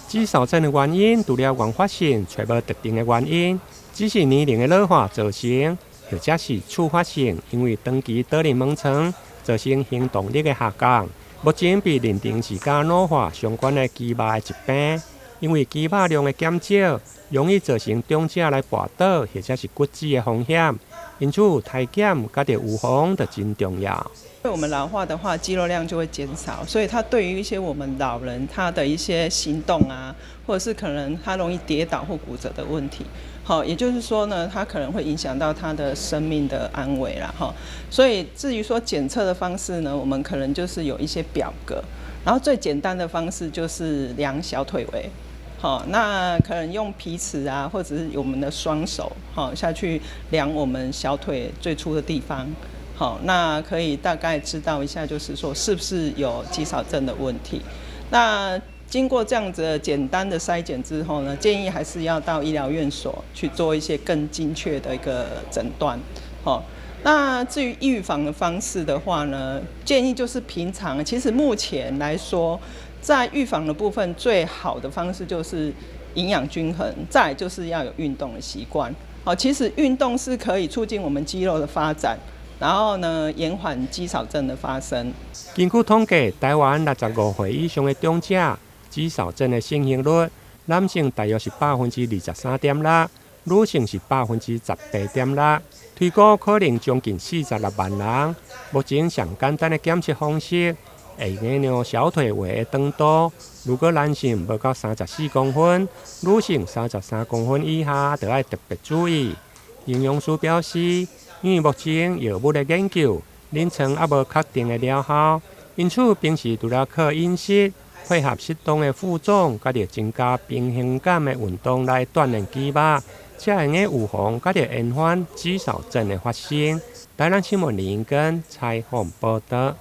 肌少症的原因除了原发性，却无特定的原因，只是年龄的老化造成，或者是触发性，因为长期倒立盲床造成行动力的下降。目前被认定是甲老化相关的肌肉的疾病，因为肌肉量的减少，容易造成长者来跌倒或者是骨折的风险。因此，体检甲着预防就真重要。因为我们老化的话，肌肉量就会减少，所以它对于一些我们老人他的一些行动啊，或者是可能他容易跌倒或骨折的问题，好，也就是说呢，它可能会影响到他的生命的安危啦，哈。所以至于说检测的方式呢，我们可能就是有一些表格，然后最简单的方式就是量小腿围。好，那可能用皮尺啊，或者是我们的双手，好下去量我们小腿最粗的地方。好，那可以大概知道一下，就是说是不是有肌少症的问题。那经过这样子的简单的筛检之后呢，建议还是要到医疗院所去做一些更精确的一个诊断。好，那至于预防的方式的话呢，建议就是平常，其实目前来说，在预防的部分，最好的方式就是营养均衡，再来就是要有运动的习惯。好，其实运动是可以促进我们肌肉的发展。然后呢，延缓肌少症的发生。根据统计，台湾65岁以上的长者，肌少症的盛行率，男性大约是23.6%，女性是18.6%，推估可能将近46万人。目前上简单的检测方式，会用量小腿围的长度，如果男性无到34公分，女性33公分以下，就要特别注意。营养师表示，因为目前药物的研究临床还无确定的疗效，因此平时除了靠饮食配合适当的负重，甲着增加平衡感的运动来锻炼肌肉，才能预防甲着延缓肌少症的发生。台南新闻林根采访报道。